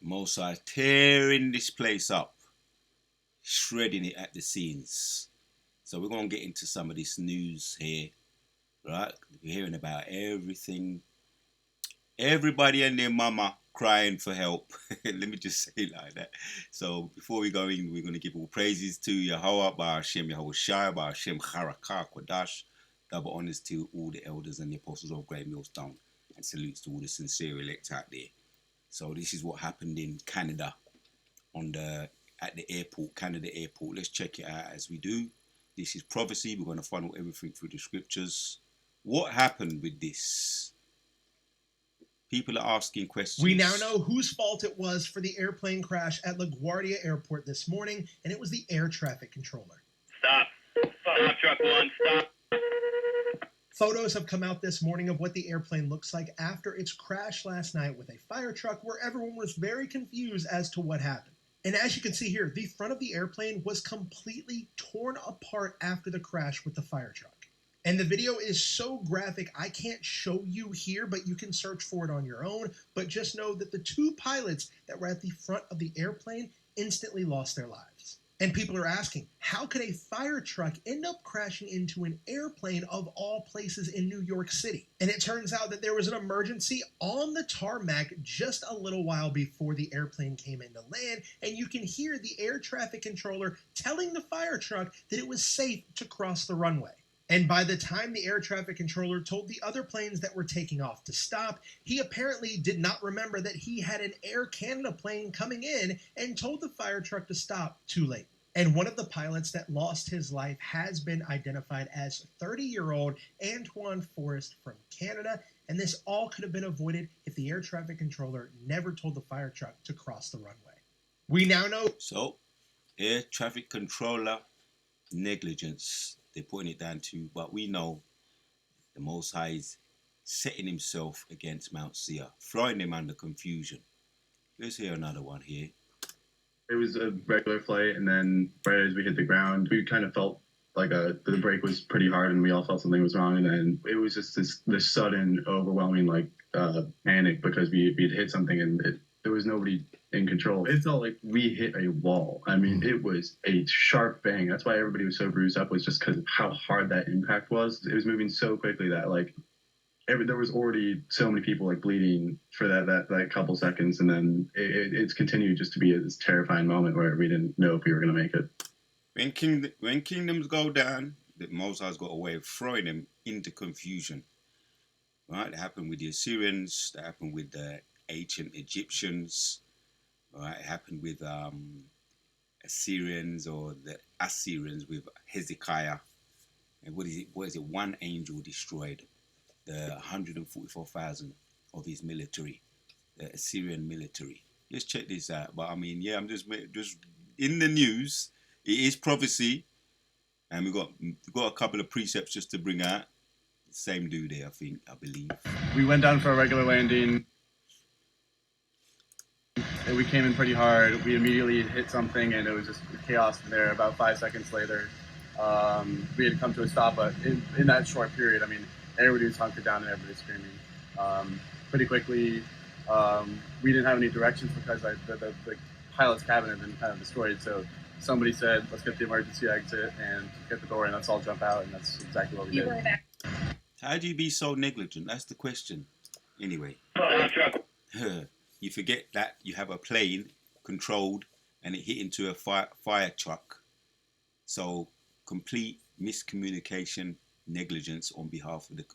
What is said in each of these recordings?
Mosai tearing this place up, shredding it at the seams. So we're going to get into some of this news here, right? We're hearing about everything, everybody and their mama crying for help. Let me just say it like that. So before we go in, we're going to give all praises to Yahweh, Ba'ashem Yahweh Shai, Ba'ashem Harakah Kodash. Double honors to all the elders and the apostles of Great Millstone, and salutes to all the sincere elect out there. So this is what happened in Canada at the airport, Canada airport. Let's check it out as we do. This is prophecy. We're going to funnel everything through the scriptures. What happened with this? People are asking questions. We now know whose fault it was for the airplane crash at LaGuardia Airport this morning, and it was the air traffic controller. Stop. Stop, truck one, stop. Photos have come out this morning of what the airplane looks like after its crash last night with a fire truck, where everyone was very confused as to what happened. And as you can see here, the front of the airplane was completely torn apart after the crash with the fire truck. And the video is so graphic, I can't show you here, but you can search for it on your own. But just know that the two pilots that were at the front of the airplane instantly lost their lives. And people are asking, how could a fire truck end up crashing into an airplane of all places in New York City? And it turns out that there was an emergency on the tarmac just a little while before the airplane came into land, and you can hear the air traffic controller telling the fire truck that it was safe to cross the runway. And by the time the air traffic controller told the other planes that were taking off to stop, he apparently did not remember that he had an Air Canada plane coming in and told the fire truck to stop too late. And one of the pilots that lost his life has been identified as 30-year-old Antoine Forrest from Canada, and this all could have been avoided if the air traffic controller never told the fire truck to cross the runway. We now know... So, air traffic controller negligence, they're putting it down to, but we know the Most High is setting himself against Mount Seir, throwing them under confusion. Let's hear another one here. It was a regular flight, and then right as we hit the ground, we kind of felt like the brake was pretty hard, and we all felt something was wrong. And then it was just this sudden, overwhelming panic because we'd hit something, and there was nobody in control. It felt like we hit a wall. I mean, it was a sharp bang. That's why everybody was so bruised up, was just because of how hard that impact was. It was moving so quickly that there was already so many people bleeding for that couple seconds, and then it's continued just to be this terrifying moment where we didn't know if we were going to make it. When kingdoms go down, the Most High's got a way of throwing them into confusion. Right? That happened with the Assyrians. That happened with the ancient Egyptians. Right? It happened with Assyrians, or the Assyrians with Hezekiah. And what is it? One angel destroyed the 144,000 of his military, the Assyrian military. Let's check this out. But I mean, yeah, I'm just in the news. It is prophecy, and we've got a couple of precepts just to bring out. Same dude there, I believe. We went down for a regular landing, and we came in pretty hard. We immediately hit something, and it was just chaos in there. About 5 seconds later, we had come to a stop, but in that short period, I mean, everybody was hunkered down and everybody was screaming. Pretty quickly, we didn't have any directions because the pilot's cabin had been kind of destroyed. So somebody said, let's get the emergency exit and get the door in. Let's all jump out. And that's exactly what we did. How do you be so negligent? That's the question. Anyway, you forget that you have a plane controlled and it hit into a fire truck. So complete miscommunication, negligence on behalf of the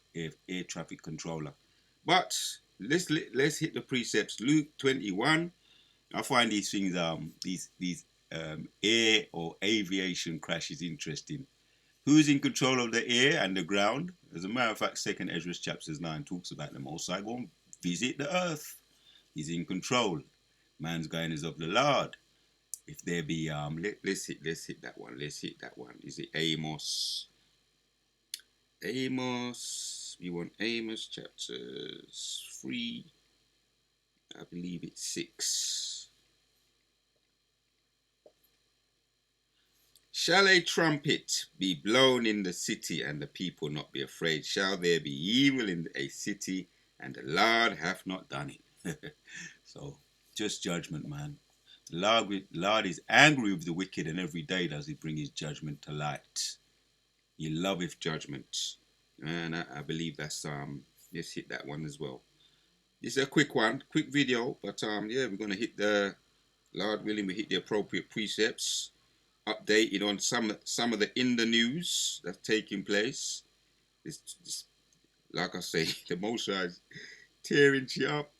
air traffic controller. But let's hit the precepts. Luke 21. I find these things these air or aviation crashes interesting. Who's in control of the air and the ground? As a matter of fact, 2nd Ezra chapters 9 talks about the Most High going to visit the earth. He's in control. Man's going is of the Lord. If there be let's hit that one. Let's hit that one. Is it Amos? We want Amos chapters 3. I believe it's 6. Shall a trumpet be blown in the city, and the people not be afraid? Shall there be evil in a city, and the Lord hath not done it? So Just judgment, man. Lord is angry with the wicked, and every day does he bring his judgment to light. He loveth judgment. And I believe that's let's hit that one as well. This is a quick one, quick video, but yeah, we're gonna hit the Lord willing, we hit the appropriate precepts, updated on some of the in the news that's taking place. This, like I say, the Most High is tearing you up.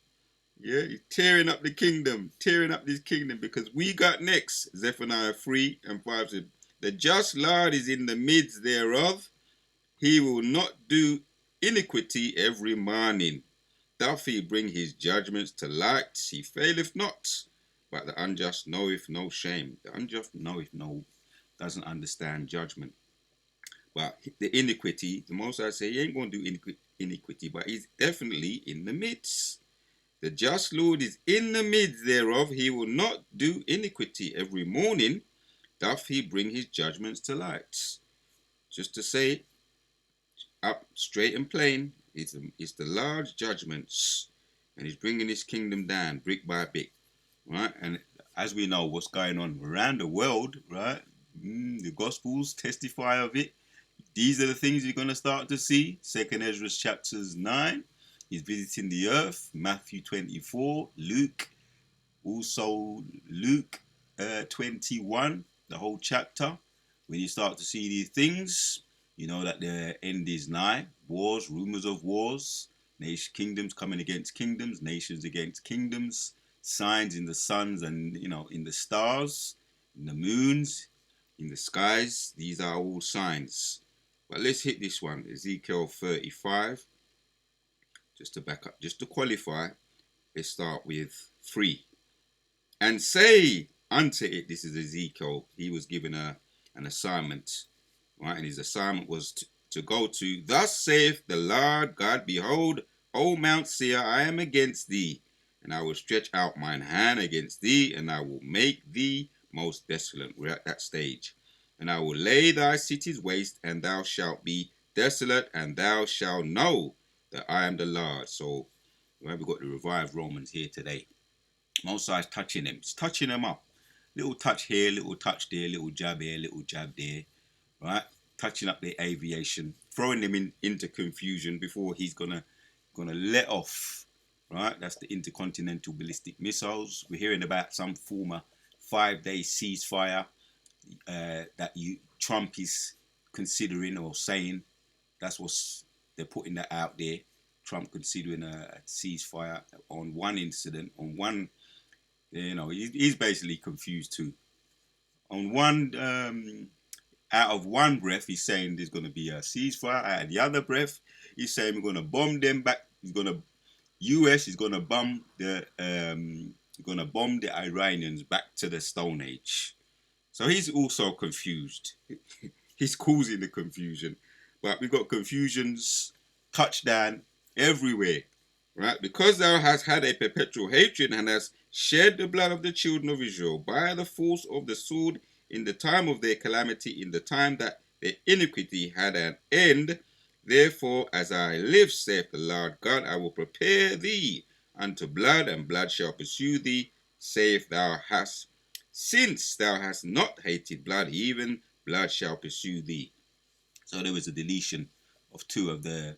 Yeah, he's tearing up the kingdom, tearing up this kingdom, because we got next. Zephaniah 3 and 5 said, the just Lord is in the midst thereof. He will not do iniquity every morning. Doth he bring his judgments to light? He faileth not, but the unjust knoweth no shame. The unjust doesn't understand judgment. But the iniquity, the Most High say he ain't going to do iniquity, but he's definitely in the midst. The just Lord is in the midst thereof. He will not do iniquity every morning. Doth he bring his judgments to light? Just to say, up straight and plain, it's the large judgments, and he's bringing his kingdom down brick by brick, right? And as we know, what's going on around the world, right? The Gospels testify of it. These are the things you're going to start to see. 2nd Ezra chapters 9. He's visiting the earth. Matthew 24. Luke. Also Luke 21. The whole chapter. When you start to see these things, you know that the end is nigh. Wars, rumors of wars. Kingdoms coming against kingdoms. Nations against kingdoms. Signs in the suns and, in the stars. In the moons. In the skies. These are all signs. But let's hit this one. Ezekiel 35. Just to back up. Just to qualify. Let's start with 3. And say unto it. This is Ezekiel. He was given an assignment. Right, and his assignment was to go to, thus saith the Lord God, behold, O Mount Seir, I am against thee, and I will stretch out mine hand against thee, and I will make thee most desolate. We're at that stage. And I will lay thy cities waste, and thou shalt be desolate, and thou shalt know that I am the Lord. So, we've got the revived Romans here today. Most High's touching them. It's touching them up. Little touch here, little touch there, little jab here, little jab there. Right, touching up their aviation, throwing them into confusion before he's gonna let off. Right, that's the intercontinental ballistic missiles. We're hearing about some former 5-day ceasefire that Trump is considering or saying. That's what they're putting that out there. Trump considering a ceasefire on one incident, on one. He's basically confused too. On one. Out of one breath, he's saying there's going to be a ceasefire. Out of the other breath, he's saying we're going to bomb them back. US is going to bomb the Iranians back to the Stone Age. So he's also confused. He's causing the confusion. But we've got confusions, touchdown everywhere, right? Because thou hast had a perpetual hatred and hast shed the blood of the children of Israel by the force of the sword in the time of their calamity, in the time that their iniquity had an end. Therefore, as I live, saith the Lord God, I will prepare thee unto blood, and blood shall pursue thee, saith thou hast. Since thou hast not hated blood, even blood shall pursue thee. So there was a deletion of 2 of the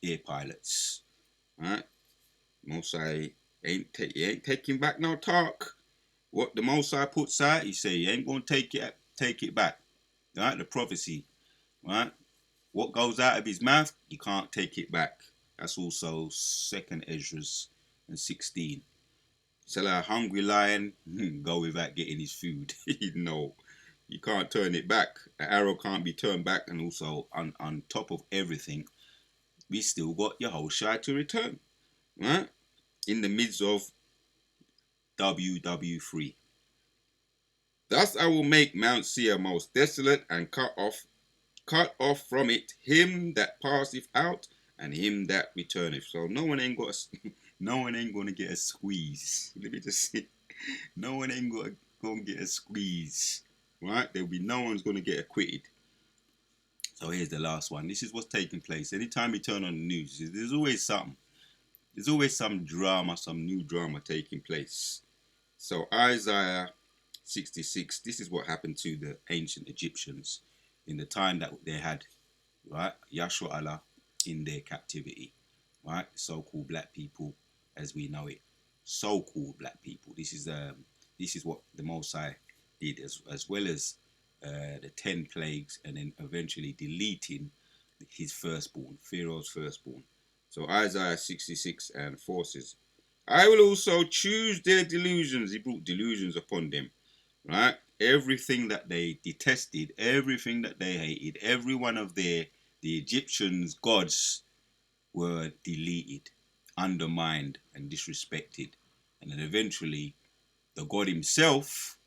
air pilots. Right? Mosai ain't taking back no talk. What the Most High puts out, he say he ain't going to take it back. Right? The prophecy. Right? What goes out of his mouth, you can't take it back. That's also 2nd Ezra and 16. So a hungry lion go without getting his food. No, you can't turn it back. An arrow can't be turned back. And also, on top of everything, we still got Yahushua to return. Right? In the midst of WW3. Thus I will make Mount Seir most desolate, and cut off from it him that passeth out, and him that returneth. So no one ain't gonna get a squeeze. Let me just say, no one ain't gonna get a squeeze. Right? There'll be no one's gonna get acquitted. So here's the last one. This is what's taking place. Anytime you turn on the news, there's always something. There's always some drama, some new drama taking place. So Isaiah 66, this is what happened to the ancient Egyptians in the time that they had, right, Yashua Allah in their captivity, right? So-called black people as we know it. So-called black people. This is what the Most High did, as well as the 10 plagues, and then eventually deleting his firstborn, Pharaoh's firstborn. So Isaiah 66 and 4 says, I will also choose their delusions. He brought delusions upon them, right? Everything that they detested, everything that they hated, every one of the Egyptians' gods were deleted, undermined, and disrespected. And then eventually, the God himself,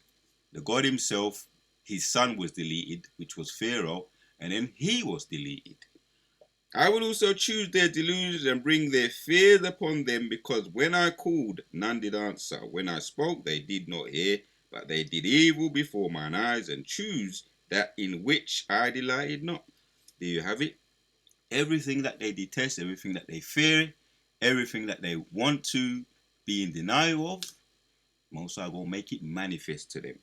his son was deleted, which was Pharaoh, and then he was deleted. I will also choose their delusions and bring their fears upon them, because when I called, none did answer. When I spoke, they did not hear, but they did evil before mine eyes, and choose that in which I delighted not. There you have it. Everything that they detest, everything that they fear, everything that they want to be in denial of, Most High will make it manifest to them.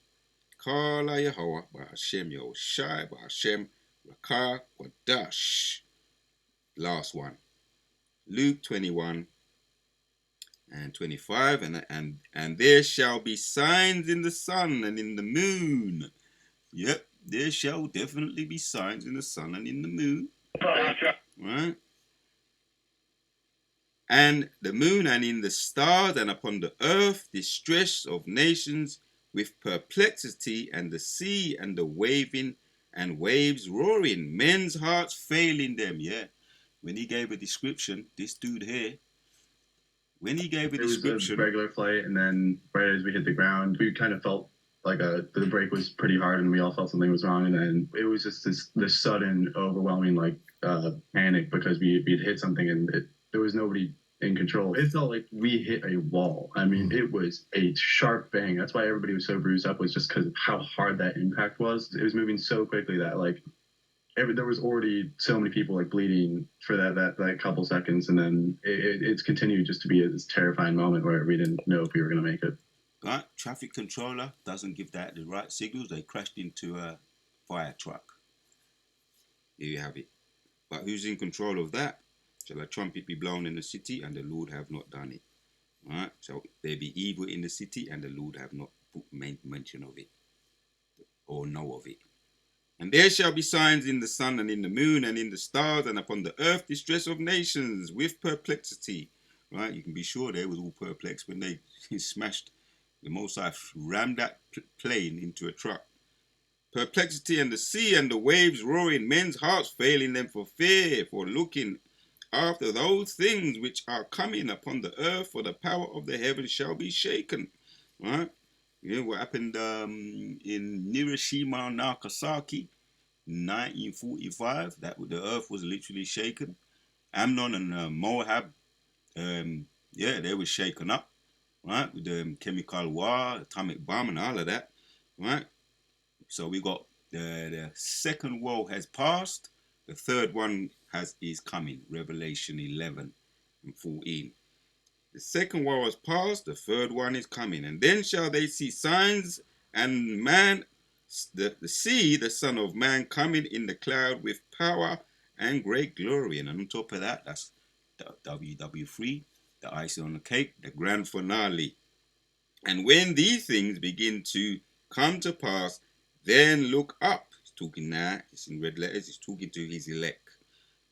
Kala Yehovah, Ba'ashem Yahushai, Ba'ashem Rakah Quadash. Last one. Luke 21 and 25. And there shall be signs in the sun and in the moon. Yep, there shall definitely be signs in the sun and in the moon. Right? And the moon and in the stars, and upon the earth distress of nations with perplexity, and the sea and the waving and waves roaring, men's hearts failing them. Yeah. When he gave a description, this dude here, when he gave a description, it was a regular flight, and then right as we hit the ground, we kind of felt like the break was pretty hard, and we all felt something was wrong. And then it was just this sudden, overwhelming panic, because we'd hit something, and there was nobody in control. It felt like we hit a wall. I mean, it was a sharp bang. That's why everybody was so bruised up, was just because of how hard that impact was. It was moving so quickly that there was already so many people bleeding for that couple seconds, and then it's continued just to be this terrifying moment where we didn't know if we were going to make it. Right, traffic controller doesn't give that the right signals. They crashed into a fire truck. Here you have it. But who's in control of that? Shall a trumpet be blown in the city, and the Lord have not done it? Right, so there be evil in the city, and the Lord have not put mention of it, or know of it. And there shall be signs in the sun and in the moon and in the stars, and upon the earth distress of nations with perplexity. Right, you can be sure they was all perplexed when they smashed. The Most High rammed that plane into a truck. Perplexity, and the sea and the waves roaring, men's hearts failing them for fear, for looking after those things which are coming upon the earth, for the power of the heavens shall be shaken. Right? You know what happened in Hiroshima and Nagasaki in 1945? That the earth was literally shaken. Ammon and Moab, they were shaken up, right? With the chemical war, atomic bomb, and all of that, right? So we got the second woe has passed. The third one is coming. Revelation 11 and 14. The second war has passed, the third one is coming. And then shall they see signs, and man, see the Son of Man coming in the cloud with power and great glory. And on top of that, that's the WW3, the icing on the cake, the grand finale. And when these things begin to come to pass, then look up. He's talking now, it's in red letters, he's talking to his elect.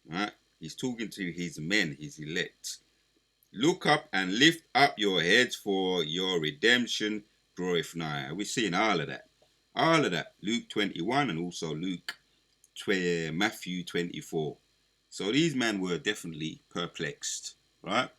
Right? He's talking to his men, his elect. Look up and lift up your heads, for your redemption draweth nigh. We're seeing all of that. All of that. Luke 21 and also Matthew 24. So these men were definitely perplexed, right?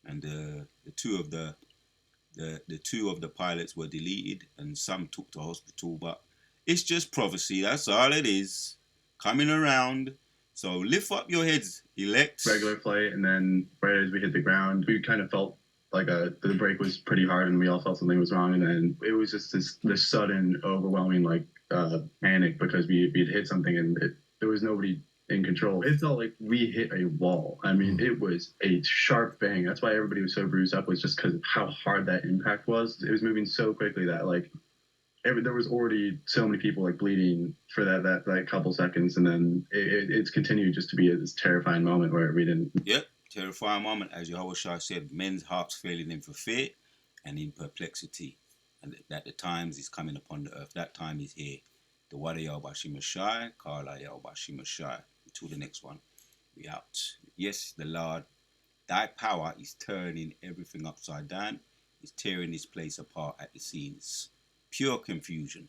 And the two of the pilots were deleted, and some took to hospital. But it's just prophecy. That's all it is. Coming around. So lift up your heads, elect. Regular flight, and then right as we hit the ground, we kind of felt like the break was pretty hard, and we all felt something was wrong. And then it was just this sudden, overwhelming panic, because we'd hit something, and there was nobody in control. It felt like we hit a wall. I mean, it was a sharp bang. That's why everybody was so bruised up, was just because of how hard that impact was. It was moving so quickly that like there was already so many people like bleeding for that couple seconds, and then it's continued just to be this terrifying moment where we didn't. Yep, terrifying moment, as Yahushua said, men's hearts failing them for fear and in perplexity. And that the times is coming upon the earth. That time is here. The Wada Yahweh Shai, Kala Yahweh Shai. Until the next one, we out. Yes, the Lord, thy power is turning everything upside down. It's tearing this place apart at the seams. Pure confusion.